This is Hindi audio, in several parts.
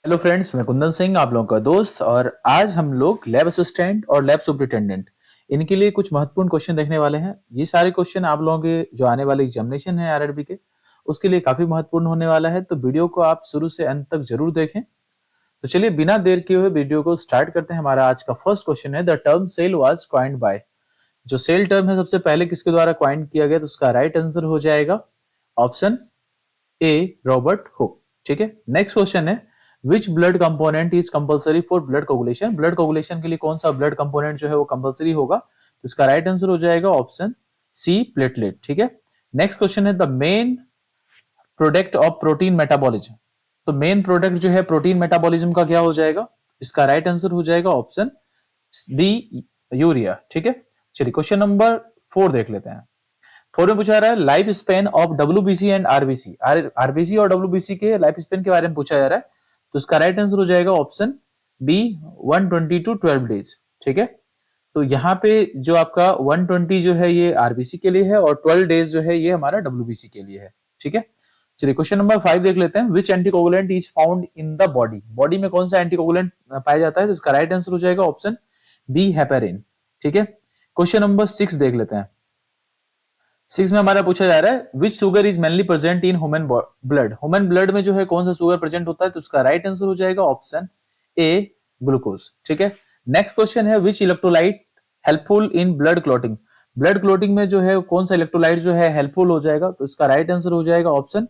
हेलो फ्रेंड्स, मैं कुंदन सिंह, आप लोगों का दोस्त। और आज हम लोग लैब असिस्टेंट और लैब सुपरिटेंडेंट इनके लिए कुछ महत्वपूर्ण क्वेश्चन देखने वाले हैं। ये सारे क्वेश्चन आप लोगों के जो आने वाले एग्जामिनेशन है आरआरबी के, उसके लिए काफी महत्वपूर्ण होने वाला है। तो वीडियो को आप शुरू से अंत तक जरूर देखें। तो चलिए बिना देर किए हुए वीडियो को स्टार्ट करते हैं। हमारा आज का फर्स्ट क्वेश्चन है, the term cell was coined by. जो सेल टर्म है सबसे पहले किसके द्वारा कॉइन किया गया? तो उसका राइट आंसर हो जाएगा ऑप्शन ए, रॉबर्ट हुक। ठीक है, नेक्स्ट क्वेश्चन है, which blood component is compulsory for blood coagulation. Blood coagulation के लिए कौन सा ब्लड कंपोनेंट जो है वो कंपलसरी होगा? तो इसका राइट आंसर हो जाएगा ऑप्शन सी, प्लेटलेट। ठीक है, नेक्स्ट क्वेश्चन है, the main product of protein metabolism. तो मेन प्रोडक्ट जो है प्रोटीन मेटाबॉलिज्म का क्या हो जाएगा? इसका राइट आंसर हो जाएगा ऑप्शन बी, यूरिया। ठीक है, चलिए क्वेश्चन नंबर 4 देख लेते हैं। 4 में पूछा रहा है, life span of WBC and RBC. RBC और डब्ल्यूबीसी के लाइफ स्पेन के बारे में पूछा जा रहा है। तो इसका राइट आंसर हो जाएगा ऑप्शन बी, 120 टू 12 डेज। ठीक है, तो यहाँ पे जो आपका 120 जो है ये आरबीसी के लिए है और 12 डेज जो है ये हमारा डब्ल्यूबीसी के लिए है। ठीक है, चलिए क्वेश्चन नंबर 5 देख लेते हैं। Which anticoagulant is found in the body. Body में कौन सा एंटीकोगुलेंट पाया जाता है? तो इसका राइट आंसर हो जाएगा ऑप्शन बी, हेपेरिन। ठीक है, क्वेश्चन नंबर 6 देख लेते हैं। 6 में हमारा पूछा जा रहा है, which sugar is mainly present in human blood. Human blood में जो है कौन सा शुगर प्रेजेंट होता है? तो उसका राइट आंसर हो जाएगा ऑप्शन ए, ग्लूकोज। ठीक है, नेक्स्ट क्वेश्चन है, which electrolyte helpful in blood clotting. Blood clotting में जो है कौन सा इलेक्ट्रोलाइट जो है हेल्पफुल हो जाएगा? तो इसका राइट आंसर हो जाएगा ऑप्शन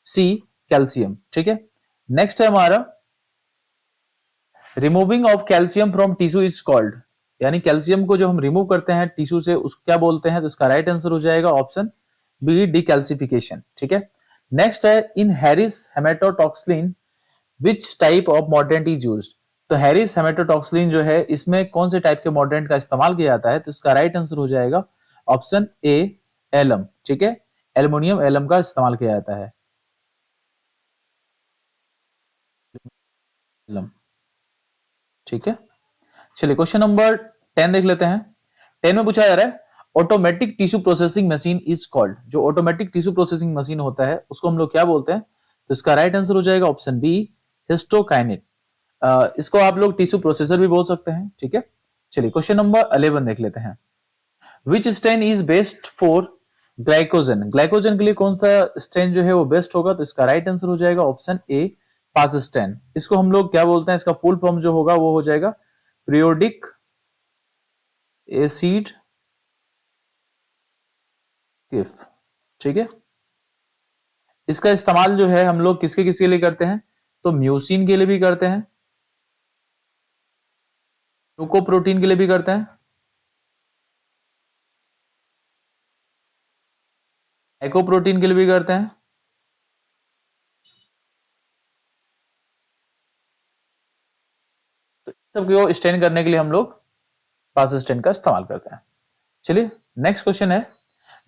सी, कैल्शियम। ठीक है, नेक्स्ट है हमारा, removing of calcium from tissue is called. यानी कैल्शियम को जो हम रिमूव करते हैं टिश्यू से उसको क्या बोलते हैं? तो इसका राइट आंसर हो जाएगा ऑप्शन बी, डिकैल्सिफिकेशन। ठीक है, नेक्स्ट है, in Harris haematoxylin which type of mordant is used. तो हैरिस हेमेटोटॉक्सिलिन जो है इसमें कौन से टाइप के मॉर्टेंट का इस्तेमाल किया जाता है? तो इसका राइट आंसर हो जाएगा ऑप्शन ए, एलम। ठीक है, एल्युमिनियम एलम का इस्तेमाल किया जाता है। एलम। ठीक है, चलिए क्वेश्चन नंबर 10 देख लेते हैं। 10 में पूछा जा रहा है, automatic tissue processing machine is called. जो ऑटोमेटिक टिश्यू प्रोसेसिंग मशीन होता है उसको हम लोग क्या बोलते हैं? तो इसका राइट आंसर हो जाएगा ऑप्शन बी, हिस्टोकाइनेट। इसको आप लोग टिश्यू प्रोसेसर भी बोल सकते हैं। ठीक है, चलिए क्वेश्चन नंबर 11 देख लेते हैं। Which stain is best for glycogen. Glycogen के लिए कौन सा स्टेन जो है वो बेस्ट होगा? तो इसका राइट आंसर हो जाएगा ऑप्शन ए, पासस्टेन। इसको हम लोग क्या बोलते हैं? इसका फुल फॉर्म जो होगा वो हो जाएगा पीरियोडिक एसिड किफ। ठीक है, इसका इस्तेमाल जो है हम लोग किसके किसके लिए करते हैं? तो म्यूसिन के लिए भी करते हैं, ग्लूकोप्रोटीन के लिए भी करते हैं, एकोप्रोटीन के लिए भी करते हैं। तो सबको स्टेन करने के लिए हम लोग पास स्टेन का इस्तेमाल करते हैं। चलिए नेक्स्ट क्वेश्चन है,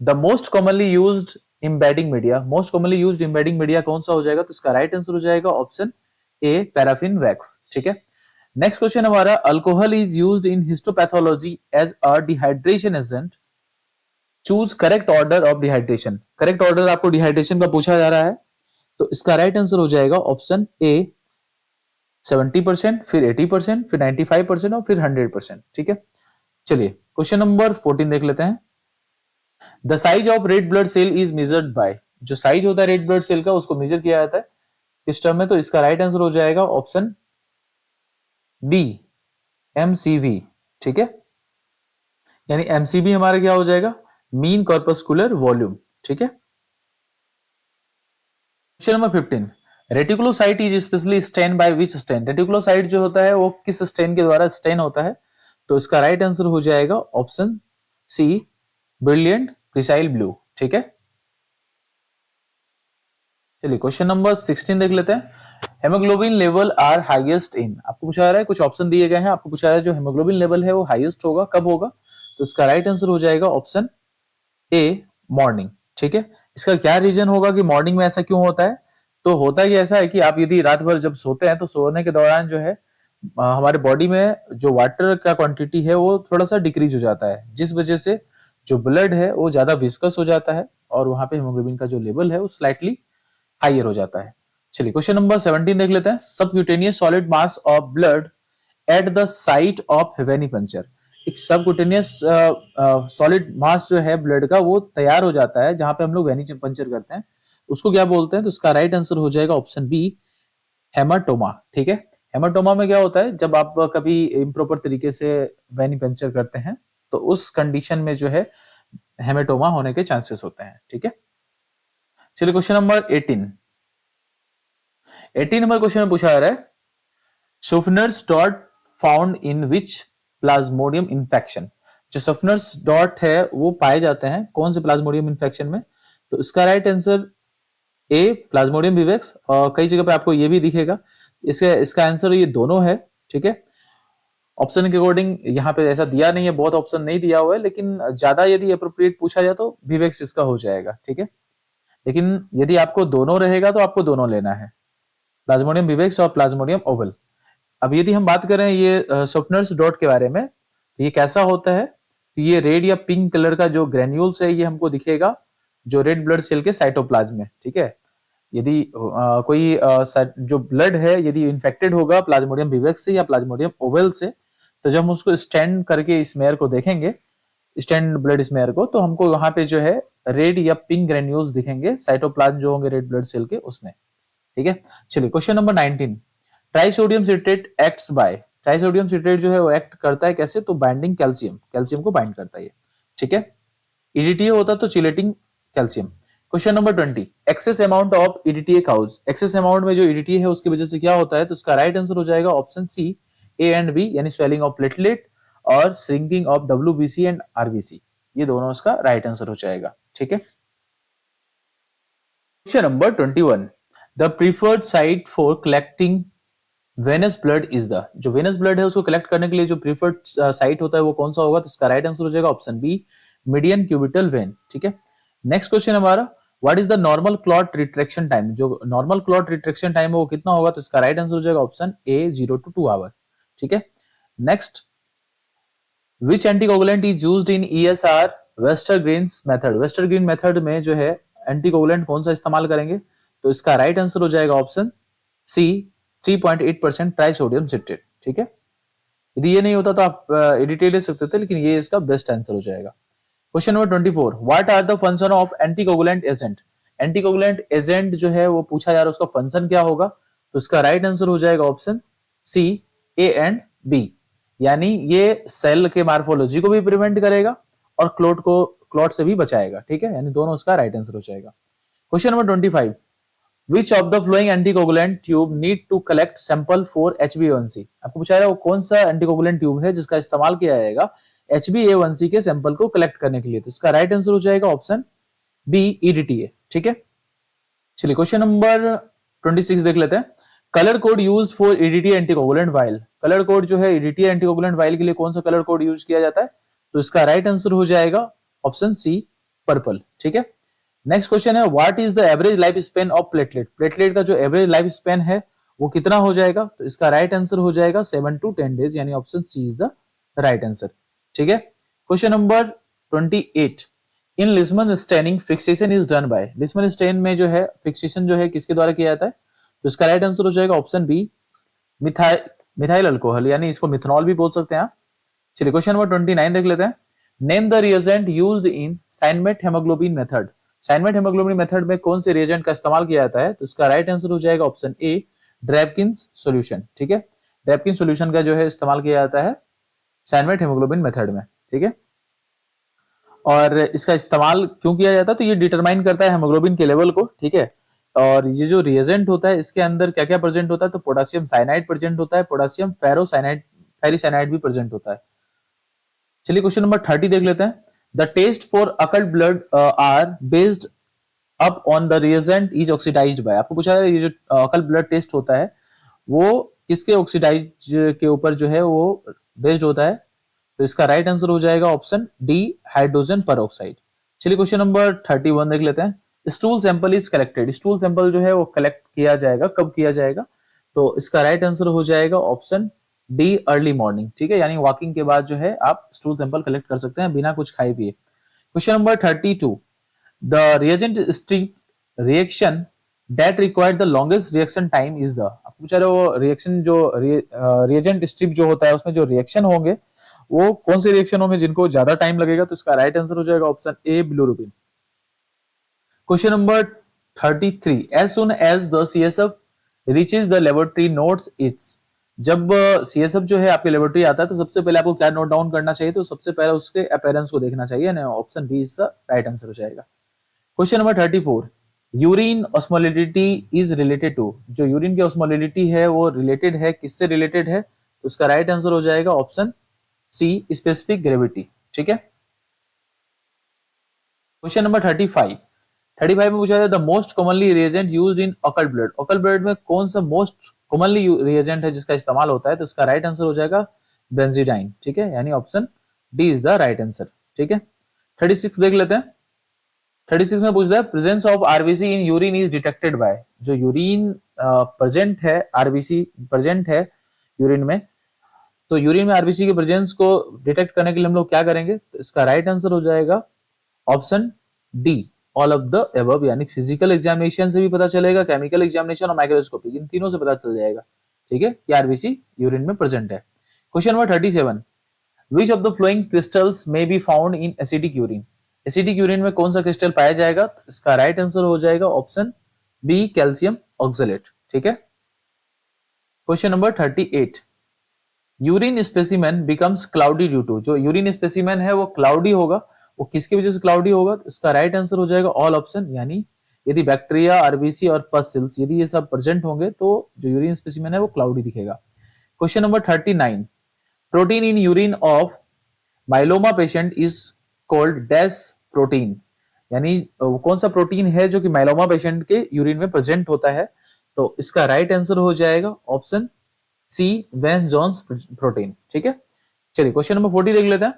the most commonly used embedding media. Most commonly used embedding media कौन सा हो जाएगा? तो इसका राइट आंसर हो जाएगा ऑप्शन ए, पैराफिन वैक्स। ठीक है, नेक्स्ट क्वेश्चन हमारा, alcohol is used in histopathology as a dehydration agent, choose correct order of dehydration. Correct order आपको डिहाइड्रेशन का पूछा जा रहा है। तो इसका राइट आंसर हो जाएगा ऑप्शन ए, 70%, फिर 80%, फिर 95% और फिर 100%। ठीक है, चलिए क्वेश्चन नंबर 14 देख लेते हैं। The size of red blood cell is measured by. जो साइज होता है रेड ब्लड सेल का उसको मेजर किया जाता है किस टर्म में? तो इसका राइट आंसर हो जाएगा ऑप्शन बी, एमसीवी। ठीक है, यानी एमसीवी हमारा क्या हो जाएगा? Mean corpuscular volume. ठीक है, question number 15, reticulocyte is specially stain by which stain. Reticulocyte जो होता है वो किस स्टेन के द्वारा स्टेन होता है? तो इसका राइट आंसर हो जाएगा option C, brilliant cresyl blue. ठीक है, चलिए क्वेश्चन नंबर 16 देख लेते हैं। Haemoglobin level are highest in. आपको पूछा जा रहा है, कुछ ऑप्शन दिए गए हैं, आपको पूछा जा रहा है जो हेमोग्लोबिन लेवल है वो हाईएस्ट होगा कब होगा? तो इसका राइट आंसर हो जाएगा ऑप्शन ए, मॉर्निंग। ठीक है, इसका क्या रीजन होगा कि मॉर्निंग में ऐसा क्यों होता है? तो होता ही ऐसा है कि आप यदि रात भर जब सोते हैं तो सोने के दौरान जो है हमारे बॉडी में जो वाटर का क्वांटिटी है वो थोड़ा सा डिक्रीज हो जाता है, जिस वजह से जो ब्लड है वो ज्यादा विस्कस हो जाता है और वहां पे हेमोग्लोबिन का जो लेवल है वो स्लाइटली हाइयर हो जाता है। चलिए क्वेश्चन नंबर 17 देख लेते हैं। Subcutaneous solid mass of blood at the site of venipuncture. एक सबक्यूटेनियस सॉलिड मास जो है ब्लड का वो तैयार हो जाता है जहां पे हम लोग वेनिपंचर करते हैं, उसको क्या बोलते हैं? तो इसका राइट आंसर हो जाएगा ऑप्शन बी, हेमाटोमा। ठीक है, हेमाटोमा में क्या होता है, जब आप कभी इम्प्रॉपर तरीके से वेनिपंचर करते हैं तो उस कंडीशन में जो है हेमाटोमा होने के चांसेस होते हैं। ठीक है, चलिए क्वेश्चन नंबर 18 नंबर क्वेश्चन में पूछा जा रहा है Schaffner's dot found in which Plasmodium infection. जो सफनर्स डॉट है वो पाए जाते हैं कौन से प्लाज्मोडियम इन्फेक्शन में? तो इसका right answer A, Plasmodium vivax, और कई जगह पे आपको ये भी दिखेगा। इसका आंसर ये दोनों है। ठीक है, ऑप्शन के अकॉर्डिंग यहाँ पे ऐसा दिया नहीं है, बहुत ऑप्शन नहीं दिया हुआ है, लेकिन ज्यादा यदि अप्रोप्रिएट पूछा जाए तो विवेक्स इसका हो जाएगा। ठीक है, लेकिन यदि आपको दोनों रहेगा तो आपको दोनों लेना है, प्लाज्मोडियम विवेक्स और प्लाज्मोडियम ओवल। अब यदि हम बात करें ये सॉफ्टनर्स डॉट के बारे में, ये कैसा होता है? ये रेड या पिंक कलर का जो ग्रेन्यूल्स है ये हमको दिखेगा जो रेड ब्लड सेल के साइटोप्लाज्म में। ठीक है, यदि कोई जो ब्लड है यदि इन्फेक्टेड होगा प्लाज्मोडियम विवेक्स से या प्लाज्मोडियम ओवल से, तो जब हम उसको स्टैंड करके स्मेयर को देखेंगे, स्टैंड ब्लड स्मेयर को, तो हमको वहां पे जो है रेड या पिंक ग्रेन्यूल्स दिखेंगे साइटोप्लाज्म जो होंगे रेड ब्लड सेल के उसमें। ठीक है, चलिए question number 19, trisodium citrate acts by. Trisodium citrate जो है वो एक्ट करता है कैसे? तो बाइंडिंग कैल्शियम, कैल्शियम को बाइंड करता है ये। ठीक है, ईडीटीए होता तो chelating calcium. Question number 20, excess amount of EDTA causes. Excess amount में जो ईडीटीए है उसकी वजह से क्या होता है? तो इसका राइट आंसर हो जाएगा option C, A and B, यानी स्वेलिंग ऑफ प्लेटलेट और shrinking of WBC and RBC. ये दोनों इसका राइट आंसर हो जाएगा। ठीक है, question number 21, the preferred site for collecting venous blood is the. जो वेनस ब्लड है उसको कलेक्ट करने के लिए जो प्रीफर्ड साइट होता है वो कौन सा होगा? तो इसका राइट आंसर हो जाएगा option B, median cubital vein. ठीक है, नेक्स्ट क्वेश्चन हमारा, what is the normal clot retraction time. जो नॉर्मल क्लॉट रिट्रैक्शन टाइम है वो कितना होगा? तो इसका राइट आंसर हो जाएगा ऑप्शन ए, 0 to 2 आवर। ठीक है, next, which anticoagulant is used in ESR Westergren's method. Westergren method में जो है एंटीकोगुलेंट कौन सा इस्तेमाल करेंगे? तो इसका राइट आंसर हो जाएगा ऑप्शन सी, 3.8% ट्राइसोडियम सिट्रेट। ठीक है, यदि ये नहीं होता तो आप एडिटेड ले सकते थे, लेकिन ये इसका बेस्ट आंसर हो जाएगा। Question number 24, what are the function of anticoagulant agent. Anticoagulant agent जो है वो पूछा जा रहा है उसका फंक्शन क्या होगा? तो इसका राइट आंसर हो जाएगा option C, A and B, यानी ये सेल के मार्फोलॉजी को भी प्रिवेंट करेगा और क्लॉट से भी बचाएगा। ठीक है, यानी दोनों इसका राइट आंसर हो जाएगा। Question number 25, Which of the flowing anticoagulant tube need to collect sample for HbA1c। आपको पूछा है वो कौन सा एंटीकोगुलेंट ट्यूब है जिसका इस्तेमाल किया जाएगा HbA1c के सैंपल को कलेक्ट करने के लिए? तो इसका राइट आंसर हो जाएगा ऑप्शन बी, ईडीटीए। ठीक है, चलिए क्वेश्चन नंबर 26 देख लेते हैं। Colour code use for EDTA anticoagulant while. Colour code जो है ईडीटीए एंटीकोगुलेंट वाइल के लिए कौन सा कलर कोड यूज किया जाता है? तो इसका राइट आंसर हो जाएगा ऑप्शन सी, पर्पल। ठीक है, नेक्स्ट क्वेश्चन है, what is the average life span of platelet. Platelet का जो एवरेज लाइफ स्पेन है वो कितना हो जाएगा? तो इसका राइट आंसर हो जाएगा 7 to 10 डेज, यानी option C is the right answer. ठीक है, question number 28, in Leishman staining fixation is done by. Leishman stain में जो है फिक्सेशन जो है किसके द्वारा किया जाता है? तो इसका राइट आंसर हो जाएगा ऑप्शन बी, मिथाइल अल्कोहल, यानी इसको मिथनॉल भी बोल सकते हैं आप। चलिए क्वेश्चन नंबर 29 देख लेते हैं। Name the reagent used in cyanmet haemoglobin method. Cyanmet haemoglobin method में कौन से रिएजेंट का इस्तेमाल किया जाता है? तो इसका राइट आंसर हो जाएगा ऑप्शन ए, ड्रैपकिंस सॉल्यूशन। ठीक है, ड्रैपकिन सॉल्यूशन का जो है इस्तेमाल किया जाता है साइनमेट हेमोग्लोबिन मेथड में। ठीक है, और इसका इस्तेमाल क्यों किया जाता है? तो ये डिटरमाइन करता है हेमोग्लोबिन के लेवल को। ठीक है, और ये जो रिएजेंट होता है इसके अंदर क्या क्या प्रेजेंट होता है? तो पोटेशियम साइनाइड प्रेजेंट होता है, पोटेशियम फेरोसाइनाइड, फेरिसाइनाइड भी प्रेजेंट होता है। चलिए क्वेश्चन नंबर 30 देख लेते हैं। The test for occult blood are based up on the reagent is oxidised by. आपको पूछा है ये जो अकल्ट ब्लड टेस्ट होता है वो किसके ऑक्सीडाइज के ऊपर जो है वो बेस्ड होता है? तो इसका राइट आंसर हो जाएगा ऑप्शन डी, हाइड्रोजन परऑक्साइड। चलिए क्वेश्चन नंबर 31 देख लेते हैं। Stool sample is collected. Stool sample जो है वो कलेक्ट किया जाएगा, कब किया जाएगा? तो इसका राइट आंसर हो जाएगा ऑप्शन डी, अर्ली मॉर्निंग। ठीक है, यानी वॉकिंग के बाद जो है आप स्टूल सैंपल कलेक्ट कर सकते हैं बिना कुछ खाए पिए। Question number 32, the reagent strip reaction that required the longest reaction time is the, आपको पूछा रहे वो रिएक्शन जो रिएजेंट स्ट्रिप जो होता है उसमें जो रिएक्शन होंगे वो कौन से रिएक्शन होंगे जिनको ज्यादा टाइम लगेगा, तो इसका राइट आंसर हो जाएगा option A bilirubin. Question number 33, as soon as the CSF reaches the laboratory notes its, जब सीएसएफ जो है आपके लेबोरेटरी आता है तो सबसे पहले आपको क्या नोट डाउन करना चाहिए, तो सबसे पहले उसके अपीयरेंस को देखना चाहिए ना, option B is the right answer हो जाएगा। Question number 34, urine osmolality is related to, जो यूरिन की ऑस्मोलिडिटी है वो रिलेटेड है, किससे रिलेटेड है, तो उसका राइट आंसर हो जाएगा ऑप्शन सी स्पेसिफिक ग्रेविटी। ठीक है। क्वेश्चन नंबर 35 में पूछा है the most commonly reagent used in occult blood, occult blood में कौन सा मोस्ट कॉमनली रिएजेंट है जिसका इस्तेमाल होता है, तो इसका राइट आंसर हो जाएगा बेंजीडाइन। ठीक है, यानी option D is the right answer. ठीक है। 36 देख लेते हैं। 36 में पूछता है presence of RBC in urine is detected by, जो यूरिन प्रेजेंट है, आरबीसी प्रेजेंट है यूरिन में, तो यूरिन में आरबीसी के प्रेजेंस को डिटेक्ट करने के लिए हम लोग क्या करेंगे, तो इसका राइट आंसर हो जाएगा option D all of the above, यानी फिजिकल एग्जामिनेशन से भी पता चलेगा, केमिकल एग्जामिनेशन और माइक्रोस्कोपी, इन तीनों से पता चल जाएगा। ठीक है, कि आरबीसी यूरिन में प्रेजेंट है। Question number 37, which of the flowing crystals may be found in acidic urine, acidic urine में कौन सा क्रिस्टल पाया जाएगा, इसका राइट आंसर हो जाएगा ऑप्शन बी कैल्शियम ऑक्सलेट। ठीक है। Question number 38, urine specimen becomes cloudy due to, जो यूरिन स्पेसिमेन है वो क्लाउडी होगा, वो किसकी वजह से क्लाउडी होगा, तो इसका राइट आंसर हो जाएगा ऑल ऑप्शन, यानी यदि बैक्टीरिया, आरबीसी और पस सेल्स यदि ये सब प्रेजेंट होंगे तो जो यूरिन स्पेसिमेन है वो क्लाउडी दिखेगा। Question number 39, protein in urine of myeloma patient is called dash protein, यानी कौन सा प्रोटीन है जो कि माइलोमा पेशेंट के यूरिन में प्रेजेंट होता है, तो इसका राइट आंसर हो जाएगा ऑप्शन सी वैन जॉन्स प्रोटीन। ठीक है। चलिए क्वेश्चन नंबर 40 देख लेते हैं।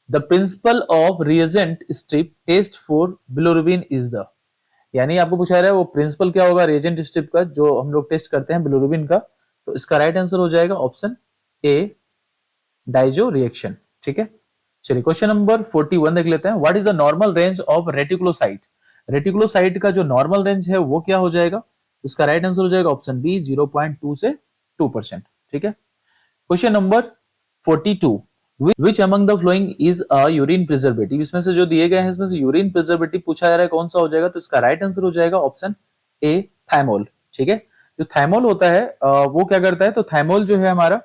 The principle of reagent strip test for bilirubin is the, यानी आपको पूछा रहा है वो प्रिंसिपल क्या होगा रिएजेंट स्ट्रिप का जो हम लोग टेस्ट करते हैं बिलिरुबिन का, तो इसका राइट आंसर हो जाएगा ऑप्शन ए डाइजो रिएक्शन। ठीक है। चलिए क्वेश्चन नंबर 41 देख लेते हैं। What is the normal range of reticulocyte, reticulocyte का जो नॉर्मल रेंज है वो क्या हो जाएगा, इसका राइट आंसर हो जाएगा ऑप्शन बी 0.2 से 2%। ठीक है। Question number 42, which among the following is a urine preservative, इसमें से जो दिए गए हैं इसमें से यूरिन प्रिजर्वेटिव पूछा जा रहा है कौन सा हो जाएगा, तो इसका राइट आंसर हो जाएगा ऑप्शन ए थाइमोल। ठीक है। जो थाइमोल होता है वो क्या करता है, तो थाइमोल जो है हमारा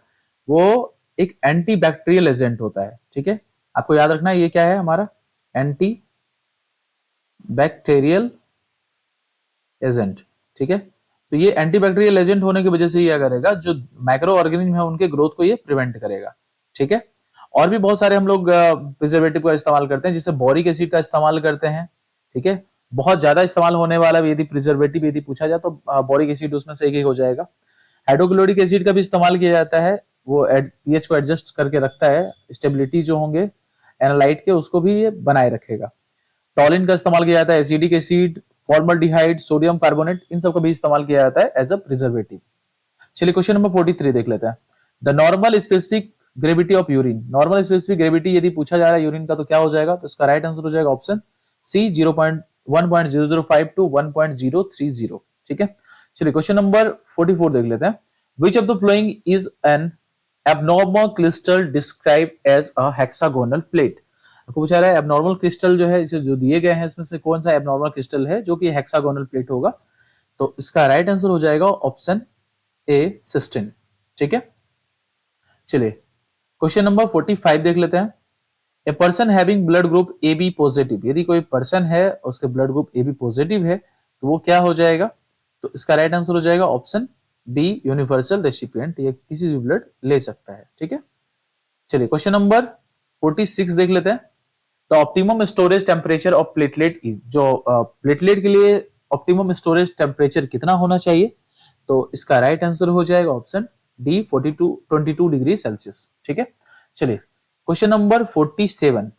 वो एक एंटी बैक्टीरियल एजेंट होता है। ठीक है, आपको याद रखना है ये क्या है हमारा एंटी बैक्टीरियल एजेंट। ठीक है, तो ये एंटीबैक्टीरियल एजेंट होने की वजह से क्या करेगा, जो माइक्रो ऑर्गेनिज्म है उनके ग्रोथ को ये प्रिवेंट करेगा। ठीक है। और भी बहुत सारे हम लोग प्रिजर्वेटिव का इस्तेमाल करते हैं, जिससे बोरिक एसिड का इस्तेमाल करते हैं। ठीक है, बहुत ज्यादा इस्तेमाल होने वाला यदि प्रिजर्वेटिव यदि पूछा जाए तो बोरिक एसिड उसमें से एक हो जाएगा। हाइड्रोक्लोरिक एसिड का भी इस्तेमाल किया जाता है, वो पीएच को एडजस्ट करके रखता है, स्टेबिलिटी जो होंगे एनालाइट के उसको भी ये बनाए रखेगा। टॉलिन का इस्तेमाल किया जाता है, acetic acid, formaldehyde, sodium carbonate, इन सब का भी इस्तेमाल किया जाता है एज अ प्रिजर्वेटिव। चलिए क्वेश्चन नंबर 43 देख लेते हैं। The normal specific gravity of urine, normal specific gravity यदि पूछा जा रहा है यूरिन का तो क्या हो जाएगा, तो इसका राइट आंसर हो जाएगा ऑप्शन सी 1.005 टू 1.030। ठीक है। चलिए क्वेश्चन नंबर 44 देख लेते हैं। Which of the following is an abnormal crystal described as a hexagonal plate, आपको पूछा रहा है एबनॉर्मल क्रिस्टल जो है इसे जो दिए गए हैं इसमें से कौन सा एबनॉर्मल क्रिस्टल है जो कि हेक्सागोनल प्लेट होगा, तो इसका राइट आंसर हो जाएगा ऑप्शन ए सिस्टीन। ठीक है। चलिए क्वेश्चन नंबर 45 देख लेते हैं। A person having blood group A B positive, यदि कोई पर्सन है उसके blood group A B positive है तो वो क्या हो जाएगा, तो इसका राइट आंसर हो जाएगा ऑप्शन डी यूनिवर्सल रेसिपिएंट, ये किसी भी ब्लड ले सकता है। ठीक है। चलिए क्वेश्चन नंबर 46 देख लेते हैं। तो optimum storage temperature of platelet is, जो प्लेटलेट के लिए ऑप्टिमम स्टोरेज टेम्परेचर कितना होना चाहिए, तो इसका राइट आंसर हो जाएगा ऑप्शन डी 22 डिग्री सेल्सियस। ठीक है। चलिए question number 47,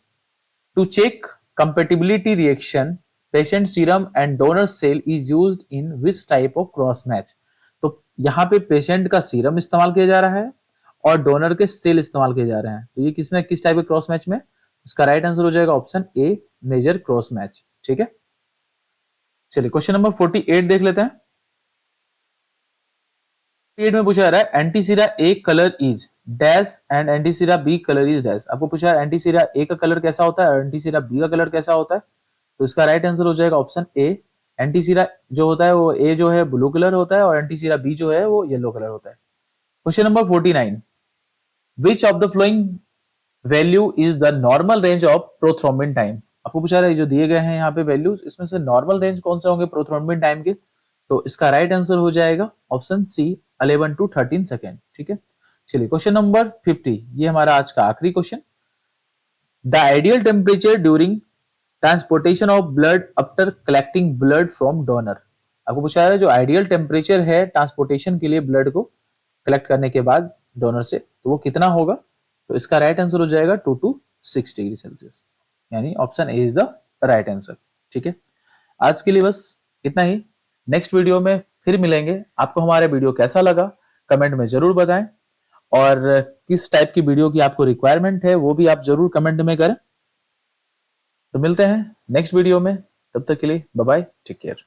to check compatibility reaction patient serum and donor cell is used in which type of cross match, तो यहाँ पे पेशेंट का सीरम इस्तेमाल किया जा रहा है और डोनर के सेल इस्तेमाल किए जा रहे हैं, तो ये किसमें किस टाइप के क्रॉस मैच में, इसका राइट आंसर हो जाएगा option A major cross match. ठीक है। चलिए क्वेश्चन नंबर 48 देख लेते हैं। 48 में पूछा जा रहा है antisera A colour is dash and antisera B colour is dash. आपको पूछा जा रहा है एंटीसीरा ए का कलर कैसा होता है और एंटीसीरा बी का कलर कैसा होता है। तो इसका राइट आंसर हो जाएगा ऑप्शन ए। एंटीसीरा जो होता है वो ए जो है ब्लू कलर होता है और एंटीसीरा बी जो है वो येलो कलर होता है। Question number 49, which of the flowing value is the normal range of prothrombin time. आपको पूछा रहा है जो दिए गए हैं यहाँ पे वैल्यूज, इसमें से नॉर्मल रेंज कौन से होंगे प्रोथ्रोम्बिन टाइम के। तो इसका राइट आंसर हो जाएगा ऑप्शन सी 11 to 13 सेकेंड। ठीक है, चलिए क्वेश्चन नंबर 50, ये हमारा आज का आखिरी question. The ideal temperature during transportation of blood after collecting blood from donor. आपको पूछा है जो आइडियल टेम्परेचर है ट्रांसपोर्टेशन के लिए ब्लड को कलेक्ट करने के बाद डोनर से, तो वो कितना होगा। तो इसका राइट आंसर हो जाएगा 2 to 6 डिग्री सेल्सियस, यानी option A is the right answer. ठीक है, आज के लिए बस इतना ही। नेक्स्ट वीडियो में फिर मिलेंगे। आपको हमारा वीडियो कैसा लगा कमेंट में जरूर बताएं, और किस टाइप की वीडियो की आपको रिक्वायरमेंट है वो भी आप जरूर कमेंट में करें। तो मिलते हैं नेक्स्ट वीडियो में, तब तक के लिए बाय बाय, टेक केयर।